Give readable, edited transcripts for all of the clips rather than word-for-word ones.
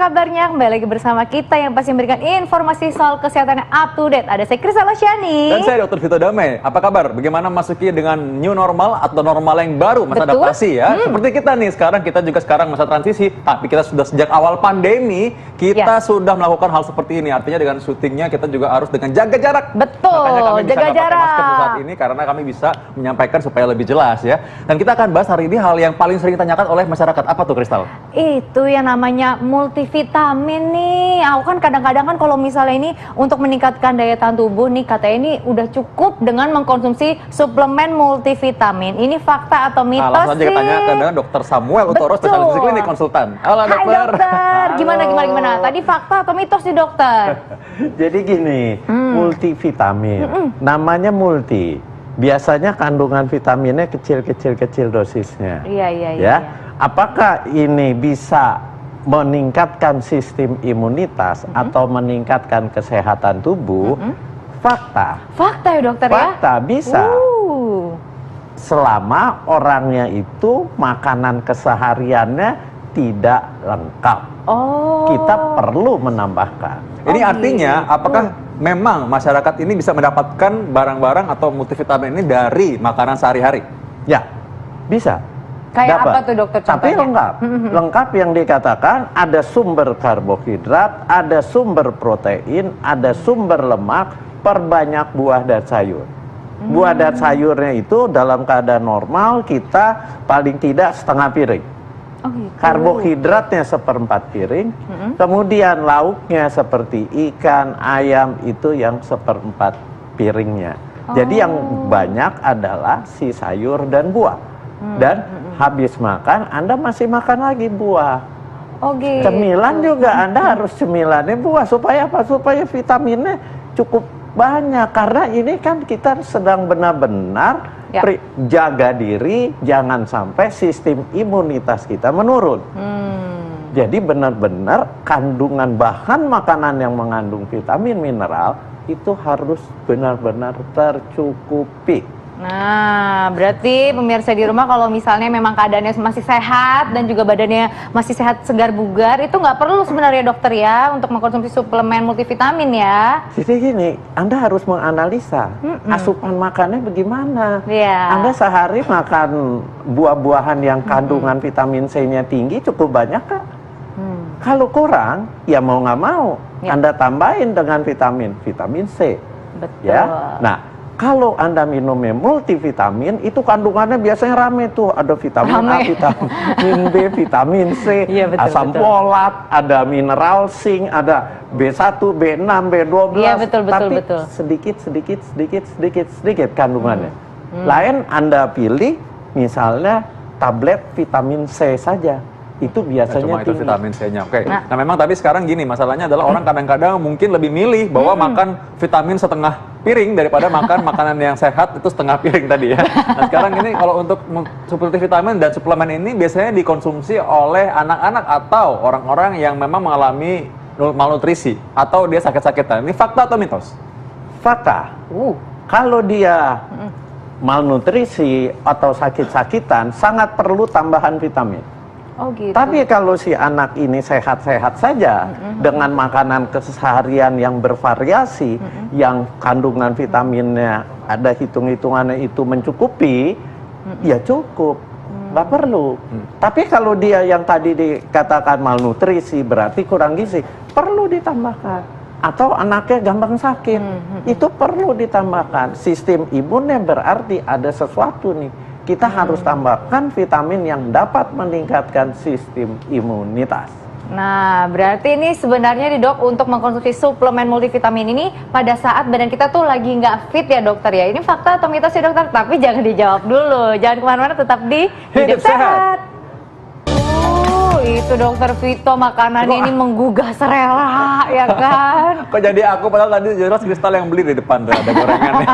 kabarnya? Kembali lagi bersama kita yang pasti memberikan informasi soal kesehatan yang up to date. Ada saya Kristal Osyani. Dan saya Dr. Vito Damai. Apa kabar? Bagaimana masuki dengan new normal atau normal yang baru, masa Betul. adaptasi ya? Seperti kita nih, kita juga sekarang masa transisi, tapi kita sudah sejak awal pandemi, kita sudah melakukan hal seperti ini. Artinya dengan syutingnya kita juga harus dengan jaga jarak. Betul, Makanya kami bisa jaga nggak pakai masker jarak. saat ini karena kami bisa menyampaikan supaya lebih jelas ya. Dan kita akan bahas hari ini hal yang paling sering ditanyakan oleh masyarakat. Apa tuh, Kristal? Itu yang namanya multivitamin nih. Aku kan kadang-kadang kan kalau misalnya ini untuk meningkatkan daya tahan tubuh nih, katanya ini udah cukup dengan mengkonsumsi suplemen multivitamin. Ini fakta atau mitos Langsung aja sih? kita tanya ke Dr. Samuel Utoro, Betul. spesialis klinik konsultan. Halo Hai dokter. dokter, gimana? Tadi fakta atau mitos nih dokter? Jadi gini, multivitamin, namanya multi. Biasanya kandungan vitaminnya kecil dosisnya. Iya. Apakah ini bisa meningkatkan sistem imunitas atau meningkatkan kesehatan tubuh? Fakta. Fakta ya dokter ya? Fakta bisa. Uh. Selama orangnya itu makanan kesehariannya tidak lengkap. Oh. Kita perlu menambahkan. Ini Oh, artinya gitu. apakah memang masyarakat ini bisa mendapatkan barang-barang atau multivitamin ini dari makanan sehari-hari? Ya, bisa. Kayak Dapat. apa tuh dokter Tapi contohnya? lengkap. Lengkap yang dikatakan ada sumber karbohidrat, ada sumber protein, ada sumber lemak, perbanyak buah dan sayur. Buah dan sayurnya itu dalam keadaan normal kita paling tidak setengah piring. Oh gitu. Karbohidratnya seperempat piring, kemudian lauknya seperti ikan, ayam itu yang seperempat piringnya. Jadi yang banyak adalah si sayur dan buah. Dan habis makan, Anda masih makan lagi buah. Oh gitu. Cemilan juga Anda harus cemilannya buah. Supaya apa? Supaya vitaminnya cukup banyak. Karena ini kan kita sedang benar-benar jaga diri, jangan sampai sistem imunitas kita menurun. Jadi benar-benar kandungan bahan makanan yang mengandung vitamin mineral itu harus benar-benar tercukupi. Nah, berarti pemirsa di rumah kalau misalnya memang keadaannya masih sehat dan juga badannya masih sehat segar bugar, itu nggak perlu sebenarnya dokter ya untuk mengkonsumsi suplemen multivitamin ya. Jadi gini, Anda harus menganalisa asupan makannya bagaimana. Iya. Anda sehari makan buah-buahan yang kandungan vitamin C-nya tinggi cukup banyak kak? Kalau kurang, ya mau nggak mau Anda tambahin dengan vitamin C. Betul. Ya. Nah, kalau Anda minumnya multivitamin, itu kandungannya biasanya rame tuh. Ada vitamin A, vitamin B, vitamin C, Iya, betul, asam betul. folat, ada mineral zinc, ada B1, B6, B12. Iya, betul. Tapi sedikit kandungannya. Lain Anda pilih misalnya tablet vitamin C saja. Itu biasanya Cuma itu tinggi. vitamin C-nya. Oke. Nah, memang tapi sekarang gini, masalahnya adalah orang kadang-kadang mungkin lebih milih bahwa makan vitamin setengah piring daripada makan makanan yang sehat itu setengah piring tadi ya. Nah, sekarang ini kalau untuk multivitamin dan suplemen ini biasanya dikonsumsi oleh anak-anak atau orang-orang yang memang mengalami malnutrisi atau dia sakit-sakitan. Ini fakta atau mitos? Fakta. Kalau dia malnutrisi atau sakit-sakitan, sangat perlu tambahan vitamin. Oh gitu. Tapi kalau si anak ini sehat-sehat saja dengan makanan keseharian yang bervariasi, yang kandungan vitaminnya ada hitung-hitungannya itu mencukupi, ya cukup, nggak perlu. Tapi kalau dia yang tadi dikatakan malnutrisi, berarti kurang gizi, perlu ditambahkan. Atau anaknya gampang sakit, itu perlu ditambahkan. Sistem imunnya berarti ada sesuatu nih. Kita harus tambahkan vitamin yang dapat meningkatkan sistem imunitas. Nah, berarti ini sebenarnya nih dok, untuk mengkonsumsi suplemen multivitamin ini pada saat badan kita tuh lagi nggak fit ya dokter ya. Ini fakta atau mitos ya dokter? Tapi jangan dijawab dulu. Jangan kemana-mana, tetap di Hidup Sehat. Itu dokter Vito makanannya ini menggugah selera ya kan? Kok jadi aku padahal tadi jelas Kristal yang beli di depan tuh ada gorengannya.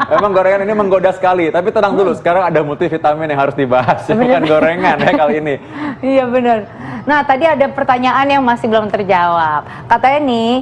Memang gorengan ini menggoda sekali, tapi tenang dulu, sekarang ada multivitamin yang harus dibahas, bukan gorengan ya kali ini. Iya benar. Nah, tadi ada pertanyaan yang masih belum terjawab. Katanya nih,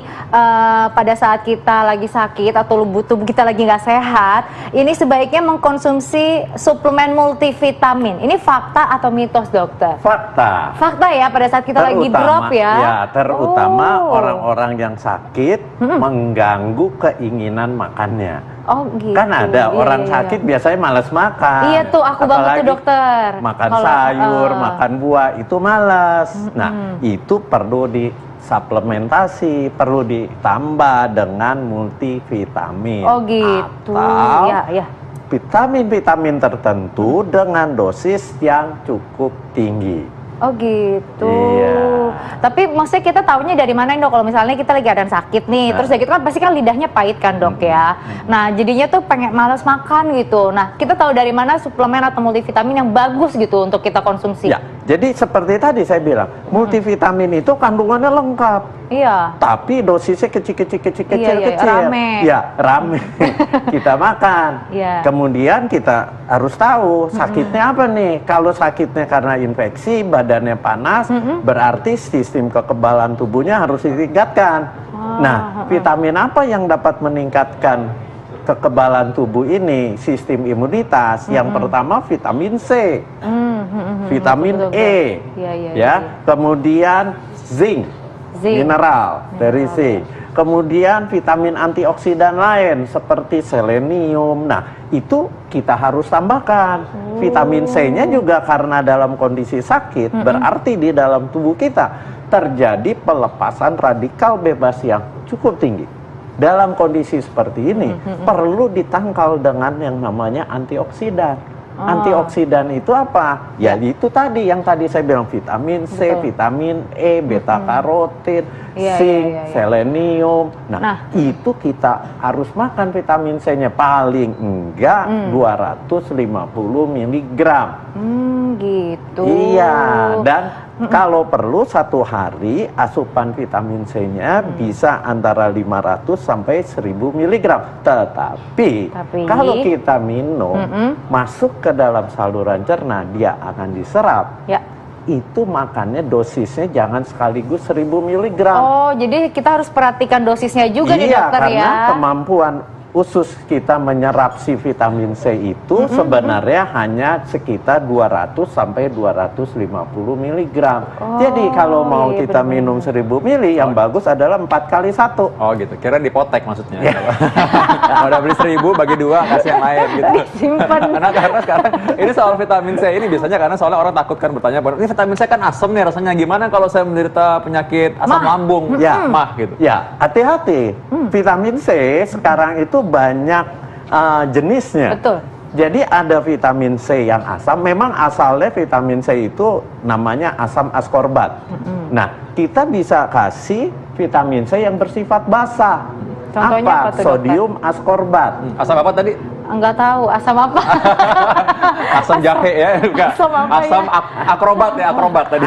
pada saat kita lagi sakit atau tubuh kita lagi nggak sehat, ini sebaiknya mengkonsumsi suplemen multivitamin. Ini fakta atau mitos, dokter? Fakta. Fakta ya, pada saat kita lagi drop ya? Ya, terutama Oh. orang-orang yang sakit mengganggu keinginan makannya. Oh gitu. Kan ada Iya, orang iya, sakit iya. biasanya malas makan. Iya tuh, aku banget tuh, Apalagi dokter. Makan Kalau, sayur, makan buah itu malas. Nah, itu perlu disuplementasi, perlu ditambah dengan multivitamin. Oh gitu. Atau Ya, ya. vitamin-vitamin tertentu dengan dosis yang cukup tinggi. Oh gitu. Iya. Tapi maksudnya kita tahunya dari mana, Dok? Kalau misalnya kita lagi ada sakit nih, terus ya gitu kan pasti kan lidahnya pahit kan, Dok ya. Nah, jadinya tuh pengen malas makan gitu. Nah, kita tahu dari mana suplemen atau multivitamin yang bagus gitu untuk kita konsumsi. Ya, jadi seperti tadi saya bilang, multivitamin itu kandungannya lengkap. Iya. Tapi dosisnya kecil-kecil. Iya, rame. Ya, rame. Kita makan. Iya. Kemudian kita harus tahu sakitnya apa nih. Kalau sakitnya karena infeksi, badannya panas, berarti sistem kekebalan tubuhnya harus ditingkatkan. Nah, vitamin apa yang dapat meningkatkan kekebalan tubuh ini, sistem imunitas? Yang pertama vitamin C, vitamin Betul, E, Iya, iya, ya. iya. Kemudian zinc. Zinc. Mineral dari C. Kemudian vitamin antioksidan lain seperti selenium. Nah, itu kita harus tambahkan. Vitamin C-nya juga karena dalam kondisi sakit, berarti di dalam tubuh kita terjadi pelepasan radikal bebas yang cukup tinggi. Dalam kondisi seperti ini, perlu ditangkal dengan yang namanya antioksidan. Antioksidan itu apa? Ya itu tadi yang tadi saya bilang, vitamin C, Betul. vitamin E, beta karotin, Iya, zinc, iya, iya. selenium. Nah. Nah, itu kita harus makan vitamin C-nya paling enggak 250 mg. Gitu. Iya, dan kalau perlu satu hari asupan vitamin C-nya bisa antara 500 sampai 1000 mg. Tetapi kalau kita minum masuk ke dalam saluran cerna, dia akan diserap. Ya. Itu makannya dosisnya jangan sekaligus 1000 mg. Oh, jadi kita harus perhatikan dosisnya juga nih, Iya, dokter karena ya. kemampuan usus kita menyerap si vitamin C itu sebenarnya hanya sekitar 200 sampai 250 mg. Jadi kalau mau iya, kita benar-benar. minum 1000 ml, yang bagus adalah 4 kali 1. Oh gitu, kira dipotek maksudnya. Kalau udah beli 1000 bagi 2 kasih yang lain gitu. Simpan. karena sekarang ini soal vitamin C ini biasanya karena soalnya orang takut kan bertanya, ini vitamin C kan asam nih rasanya, gimana kalau saya menderita penyakit asam lambung, Ya. mah gitu. Ya, hati-hati. Vitamin C sekarang itu banyak jenisnya. Betul. Jadi ada vitamin C yang asam. Memang asalnya vitamin C itu namanya asam askorbat. Nah, kita bisa kasih vitamin C yang bersifat basah. Contohnya apa tuh, dokter? Sodium askorbat. Asam apa tadi? Enggak tahu asam apa. Asam jahe ya, enggak. Asam apa ya? Asam akrobat ya, akrobat tadi.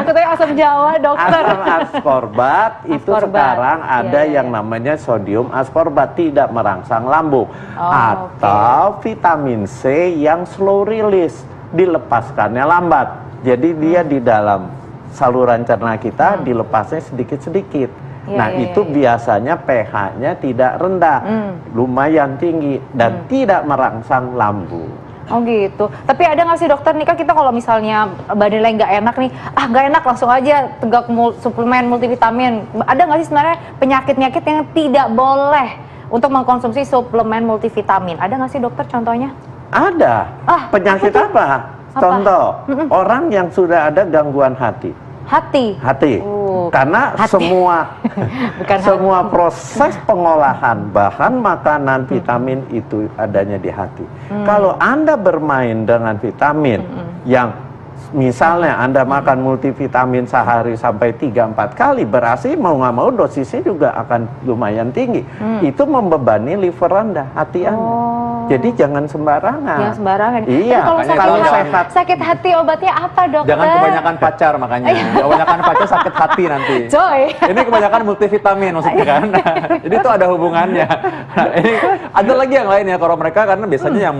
Aku tanya asam Jawa, dokter. Asam askorbat itu Askorbat. sekarang ada Iya, yang iya. namanya sodium askorbat, tidak merangsang lambung. Atau vitamin C yang slow release, dilepaskannya lambat. Jadi dia di dalam saluran cerna kita dilepasnya sedikit-sedikit. Iya, Nah, iya, itu iya. biasanya pH-nya tidak rendah, lumayan tinggi, dan tidak merangsang lambung. Oh gitu. Tapi ada nggak sih, dokter, nih kan kita kalau misalnya badan lagi nggak enak nih, nggak enak langsung aja tegak suplemen multivitamin. Ada nggak sih sebenarnya penyakit-penyakit yang tidak boleh untuk mengkonsumsi suplemen multivitamin? Ada nggak sih, dokter, contohnya? Ada. Penyakit apa? Contoh, orang yang sudah ada gangguan hati. Hati. Karena Hati. Bukan semua proses pengolahan bahan makanan vitamin itu adanya di hati. Kalau Anda bermain dengan vitamin yang misalnya Anda makan multivitamin sehari sampai 3-4 kali, berarti mau nggak mau dosisnya juga akan lumayan tinggi. Itu membebani liver Anda, hati Anda. Jadi jangan sembarangan. Yang sembarangan. Iya, Tapi makanya kalau kalau sakit, sakit hati obatnya apa, dokter? Jangan kebanyakan pacar makanya. Kebanyakan pacar sakit hati nanti. Coy. Ini kebanyakan multivitamin maksudnya kan. Jadi itu ada hubungannya. Nah, ini ada lagi yang lain ya kalau mereka, karena biasanya yang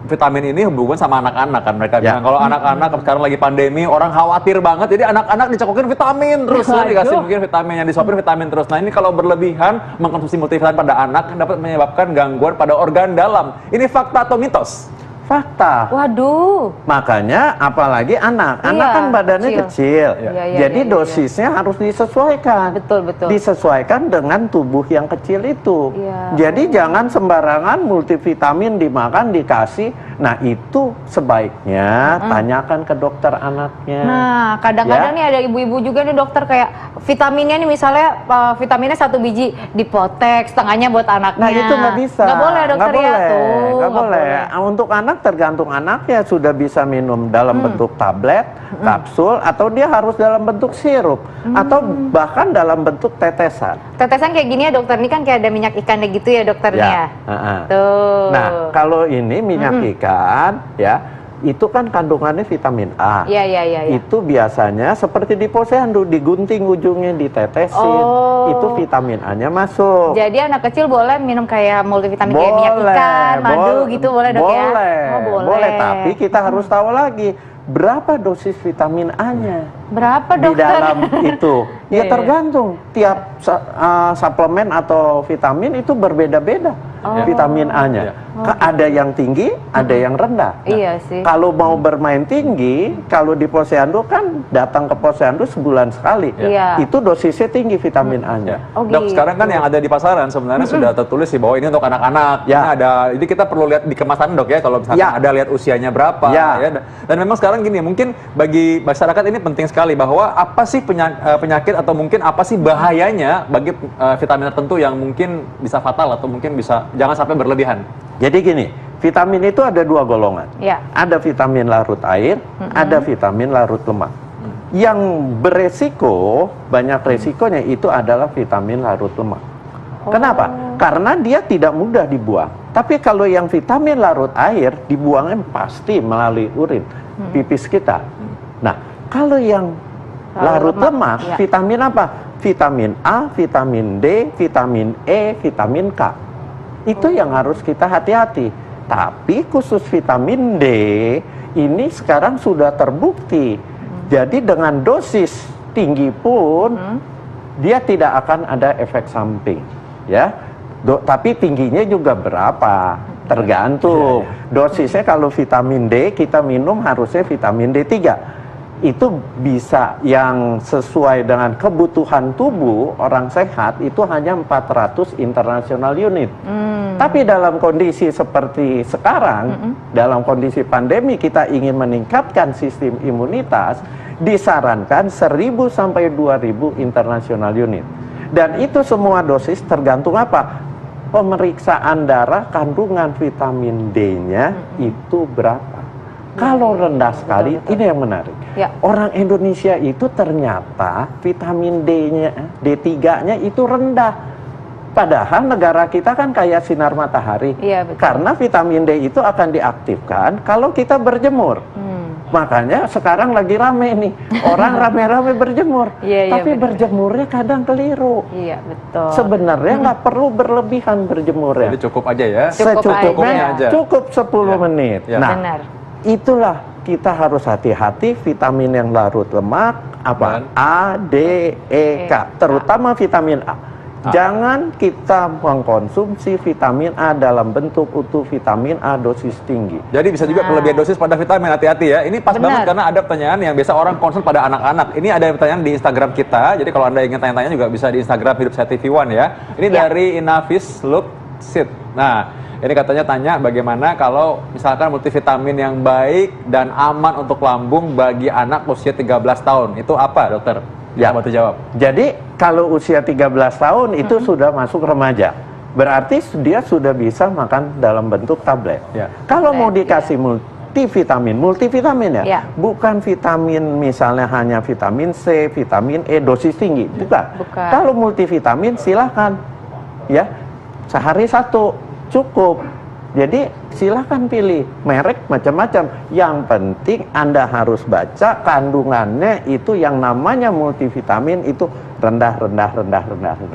vitamin ini hubungan sama anak-anak kan mereka Ya. bilang kalau anak-anak sekarang lagi pandemi orang khawatir banget jadi anak-anak dicekokin vitamin terus kan dikasih mungkin vitamin yang disuapin vitamin terus. Nah ini kalau berlebihan mengkonsumsi multivitamin pada anak dapat menyebabkan gangguan pada organ dalam. Ini fakta atau mitos? Fakta. Waduh. Makanya apalagi anak Iya, kan badannya kecil, Iya, jadi iya, dosisnya harus disesuaikan. Betul, betul. Disesuaikan dengan tubuh yang kecil itu. Iya. Jadi jangan sembarangan multivitamin dimakan dikasih. Nah itu sebaiknya tanyakan ke dokter anaknya. Nah, kadang-kadang Ya. nih ada ibu-ibu juga nih dokter kayak vitaminnya nih misalnya vitaminnya 1 biji dipotek, setengahnya buat anaknya. Nah itu nggak bisa. Nggak boleh dokter Nggak ya boleh, tuh. nggak boleh. Untuk anak tergantung anaknya sudah bisa minum dalam bentuk tablet, kapsul, atau dia harus dalam bentuk sirup, atau bahkan dalam bentuk tetesan. Tetesan kayak gini ya dokter, ini kan kayak ada minyak ikannya gitu ya dokternya. Ya, heeh. Tuh. Nah, kalau ini minyak ikan, ya, itu kan kandungannya vitamin A. Iya, iya, iya. Ya. Itu biasanya seperti di posyandu, digunting ujungnya, ditetesin, Oh. itu vitamin A-nya masuk. Jadi anak kecil boleh minum kayak multivitamin kayak minyak ikan, madu gitu boleh dok ya? Oh, boleh. Tapi kita harus tahu lagi berapa dosis vitamin A-nya Berapa di dokter? dalam itu. Iya, iya. Ya tergantung. Tiap suplemen atau vitamin itu berbeda-beda vitamin A-nya. Iya. Ada yang tinggi, ada yang rendah. Iya sih. Kalau mau bermain tinggi, kalau di posyandu kan datang ke posyandu sebulan sekali. Iya. Itu dosisnya tinggi vitamin A-nya. Oh, Dok, gitu. sekarang kan yang ada di pasaran sebenarnya sudah tertulis sih bahwa ini untuk anak-anak. Ya. Ini ada, jadi kita perlu lihat di kemasan dok ya, kalau misalkan Ya. ada lihat usianya berapa. Ya. Dan memang sekarang gini, mungkin bagi masyarakat ini penting sekali bahwa apa sih penyakit atau mungkin apa sih bahayanya bagi vitamin tertentu yang mungkin bisa fatal atau mungkin bisa jangan sampai berlebihan. Jadi gini, vitamin itu ada dua golongan. Ya. Ada vitamin larut air, ada vitamin larut lemak. Yang beresiko, banyak resikonya itu adalah vitamin larut lemak. Kenapa? Karena dia tidak mudah dibuang. Tapi kalau yang vitamin larut air, dibuangnya pasti melalui urin, pipis kita. Nah, kalau yang larut lemak, ya. vitamin apa? Vitamin A, vitamin D, vitamin E, vitamin K. Itu yang harus kita hati-hati. Tapi khusus vitamin D ini sekarang sudah terbukti. Jadi dengan dosis tinggi pun dia tidak akan ada efek samping, ya. Tapi tingginya juga berapa? Tergantung. Dosisnya kalau vitamin D kita minum harusnya vitamin D3. Itu bisa yang sesuai dengan kebutuhan tubuh orang sehat itu hanya 400 international unit. Tapi dalam kondisi seperti sekarang, dalam kondisi pandemi kita ingin meningkatkan sistem imunitas, disarankan 1000 sampai 2000 international unit. Dan itu semua dosis tergantung apa? Pemeriksaan darah kandungan vitamin D-nya itu berapa. Kalau rendah sekali, ini yang menarik. Ya. Orang Indonesia itu ternyata vitamin D-nya, D3-nya itu rendah. Padahal negara kita kan kayak sinar matahari. Iya, betul. Karena vitamin D itu akan diaktifkan kalau kita berjemur. Makanya sekarang lagi rame nih, orang rame-rame berjemur. Iya, iya, Tapi benar. berjemurnya kadang keliru. Iya betul. Sebenarnya nggak perlu berlebihan berjemurnya. Jadi cukup aja ya. Cukupnya aja. Cukup 10 menit. Ya. Nah, Benar. itulah kita harus hati-hati vitamin yang larut lemak apa? Dan? A, D, E, K. Terutama vitamin A. Jangan kita mengkonsumsi vitamin A dalam bentuk utuh vitamin A dosis tinggi. Jadi bisa juga kelebihan dosis pada vitamin, hati-hati ya. Ini pas Benar. banget karena ada pertanyaan yang biasa orang concern pada anak-anak. Ini ada pertanyaan di Instagram kita. Jadi kalau Anda ingin tanya-tanya juga bisa di Instagram Hidup Sehat TV One ya. Ini Ya. dari Inavis Lupsit. Nah, ini katanya tanya bagaimana kalau misalkan multivitamin yang baik dan aman untuk lambung bagi anak usia 13 tahun. Itu apa, dokter? Ya. Bantu jawab. Jadi kalau usia 13 tahun itu sudah masuk remaja. Berarti dia sudah bisa makan dalam bentuk tablet. Ya. Kalau mau Tablet, dikasih multivitamin ya, Ya. bukan vitamin misalnya hanya vitamin C, vitamin E dosis tinggi, bukan. Bukan. Kalau multivitamin silahkan, ya sehari 1 cukup. Jadi silahkan pilih merek macam-macam. Yang penting Anda harus baca kandungannya itu yang namanya multivitamin itu rendah.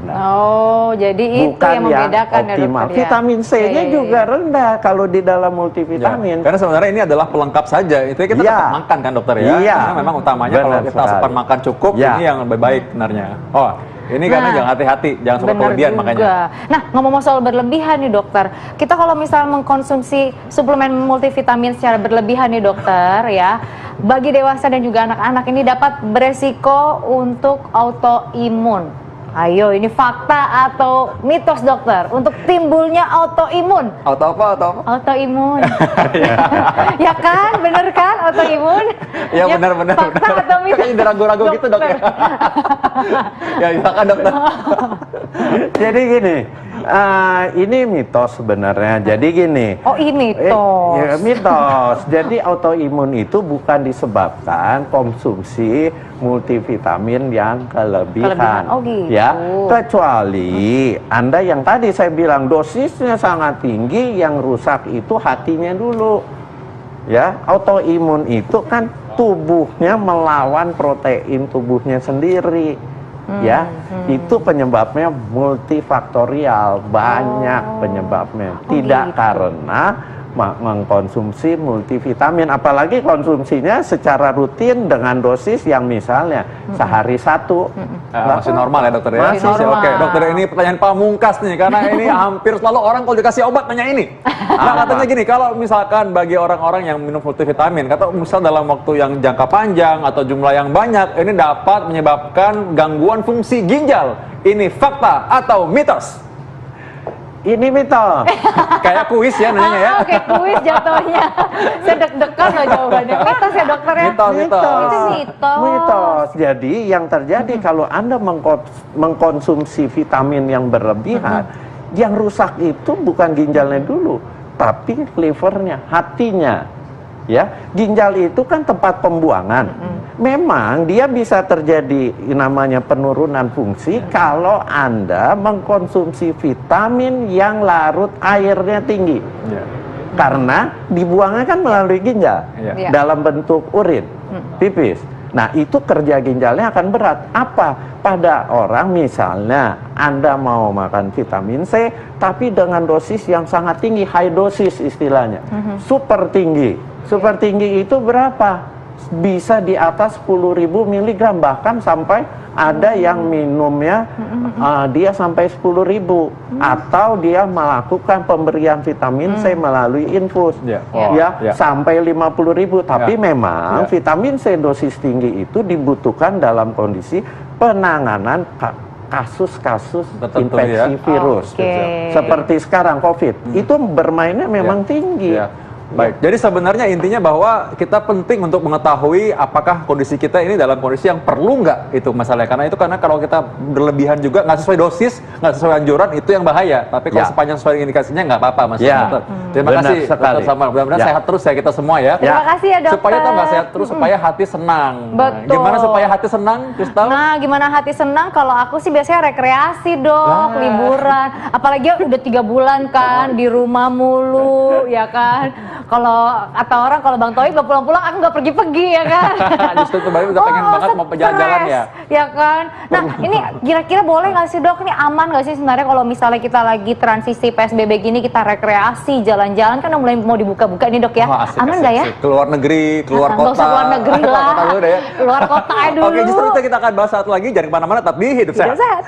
Oh, jadi itu Bukan yang membedakan ya optimal. dokter ya. Vitamin C-nya juga rendah kalau di dalam multivitamin. Karena sebenarnya ini adalah pelengkap saja. Itu kita tetap makan kan dokter ya. Iya. Karena memang utamanya Benar kalau kita asupan sekali. makan cukup Ya. ini yang lebih baik sebenarnya. Oh, ini karena jangan hati-hati, jangan sampai Benar kelebihan juga. makanya. Nah, ngomong soal berlebihan nih dokter, kita kalau misal mengkonsumsi suplemen multivitamin secara berlebihan nih dokter ya, bagi dewasa dan juga anak-anak ini dapat beresiko untuk autoimun. Ayo, ini fakta atau mitos dokter untuk timbulnya autoimun? Auto apa? Autoimun. Ya kan, bener kan autoimun? Ya benar-benar. Fakta atau mitos? Kayaknya ragu-ragu gitu dok ya. Ya silakan dokter. Jadi gini, ini mitos sebenarnya. Jadi gini. Oh, ini mitos. Ya, mitos. Jadi autoimun itu bukan disebabkan konsumsi multivitamin yang kelebihan. Oh, gitu. Ya, kecuali Anda yang tadi saya bilang dosisnya sangat tinggi, yang rusak itu hatinya dulu. Ya, autoimun itu kan tubuhnya melawan protein tubuhnya sendiri. Ya, itu penyebabnya multifaktorial, banyak penyebabnya. Tidak gitu. karena mengkonsumsi multivitamin, apalagi konsumsinya secara rutin dengan dosis yang misalnya sehari satu. Masih normal ya dokter ya? Masih normal. Oke dokter, ini pertanyaan pamungkas nih, karena ini hampir selalu orang kalau dikasih obat nanya ini. Nah katanya gini, kalau misalkan bagi orang-orang yang minum multivitamin, kata misal dalam waktu yang jangka panjang atau jumlah yang banyak, ini dapat menyebabkan gangguan fungsi ginjal. Ini fakta atau mitos? Ini mitos. Kayak kuis ya nanya ya. Oke, kuis jatuhnya. Saya deg-degan loh jawabannya. Mitos ya dokter ya? Mitos. Itu mitos. Mitos. Jadi yang terjadi kalau Anda mengkonsumsi vitamin yang berlebihan, yang rusak itu bukan ginjalnya dulu, tapi livernya, hatinya. Ya, ginjal itu kan tempat pembuangan. Memang dia bisa terjadi namanya penurunan fungsi kalau Anda mengkonsumsi vitamin yang larut airnya tinggi. Ya. Karena dibuangnya kan melalui ginjal Iya. dalam bentuk urin, pipis. Nah, itu kerja ginjalnya akan berat. Apa? Pada orang misalnya Anda mau makan vitamin C tapi dengan dosis yang sangat tinggi, high dosis istilahnya. Super tinggi. Super tinggi itu berapa? Bisa di atas 10.000 mg, bahkan sampai ada yang minumnya dia sampai 10.000, atau dia melakukan pemberian vitamin C melalui infus Ya. ya sampai 50.000. Tapi memang Ya. vitamin C dosis tinggi itu dibutuhkan dalam kondisi penanganan kasus-kasus Tertentu, infeksi ya. virus. Oke. Seperti sekarang COVID itu bermainnya memang tinggi. Ya. Baik, jadi sebenarnya intinya bahwa kita penting untuk mengetahui apakah kondisi kita ini dalam kondisi yang perlu nggak itu masalahnya. Karena kalau kita berlebihan juga nggak sesuai dosis, nggak sesuai anjuran, itu yang bahaya. Tapi kalau Ya. sepanjang sesuai indikasinya nggak apa-apa, Mas. Ya. Dokter. Terima Benar kasih, sekali. Dokter Samar. Mudah-mudahan Ya. sehat terus ya kita semua ya. Terima kasih ya dokter. Supaya tuh nggak sehat terus, supaya hati senang. Betul. Gimana supaya hati senang, Kristal? Nah, gimana hati senang? Kalau aku sih biasanya rekreasi dok, liburan. Apalagi udah 3 bulan kan di rumah mulu, ya kan. Kalau kata orang, kalau Bang Toi nggak pulang-pulang, aku nggak pergi-pergi ya kan. Justru kemarin udah pengen banget mau jalan-jalan ya. Ya kan. Nah, ini kira-kira boleh nggak sih dok? Ini aman nggak sih sebenarnya kalau misalnya kita lagi transisi PSBB gini, kita rekreasi, jalan-jalan kan udah mulai mau dibuka-buka nih dok ya. Wah, asik, Aman asik, nggak ya? asik. Keluar negeri, keluar Nggak kota. usah keluar negeri Keluar lah. kota dulu deh ya. Keluar kota dulu. Oke, justru itu kita akan bahas satu lagi. Jangan kemana-mana, tapi hidup Hidup sehat. sehat.